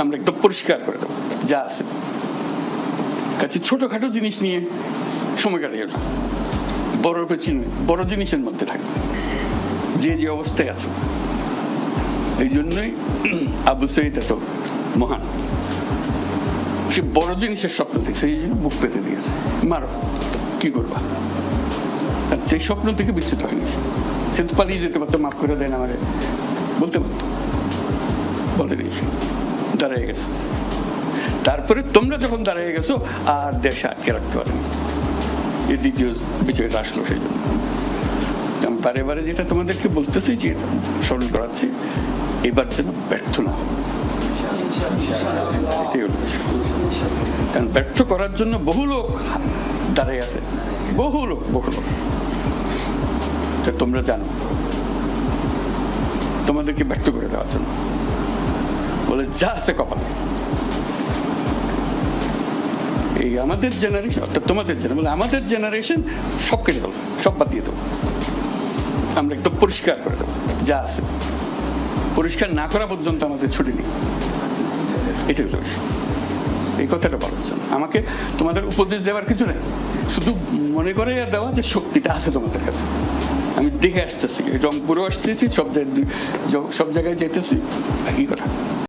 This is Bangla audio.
আমরা একদম পরিষ্কার করে দেবো যা আছে। কাছে ছোটখাটো জিনিস নিয়ে সময় কাটিয়ে না, বড় পেছনে বড় জিনিসের মধ্যে থাকবে যে যে অবস্থায় আছে। এই জন্যই আবু সঈদ এত মহান, সে বড় জিনিসের স্বপ্ন দেখছে, এই জন্য বুক পেতে দিয়েছে। মারো, কি করবা? সেই স্বপ্ন থেকে বিচ্ছিত হয়নি। সে তো পালিয়ে যেতে পারতো, মাফ করে দেন আমারে বলতে পারতো, বলেনি, দাঁড়িয়ে গেছে। তারপরে তোমরা যখন দাঁড়িয়ে গেছো আর দেশে আটকে রাখতে পারেনি, এই দ্বিতীয় বিজয়টা আসলো। সেই জন্য আমি বারে বারে যেটা তোমাদেরকে বলতেছি, যে স্মরণ করাচ্ছি, এবার যেন ব্যর্থ না হয়। কারণ ব্যর্থ করার জন্য বহু লোক দাঁড়িয়ে আছে, বহু লোক। তোমরা জানো তোমাদেরকে ব্যর্থ করে দেওয়ার জন্য বলে যা আছে কপালে। এই আমাদের জেনারেশন, অর্থাৎ তোমাদের জেনারেশন, আমাদের জেনারেশন সব কেটে দেবো, সব বাদ দিয়ে দেবো। আমরা একদম পরিষ্কার করে দেবো যা আছে। পরিষ্কার না করা পর্যন্ত আমাদের ছুটি নেই। এটাই হলো এই কথাটা বলার জন্য। আমাকে তোমাদের উপদেশ দেওয়ার কিছু নেই, শুধু মনে করে দেওয়া যে শক্তিটা আছে তোমাদের কাছে। আমি দেখে আসতেছি, রংপুরেও আসতেছি, সব জায়গায় যেতেছি, একই কথা।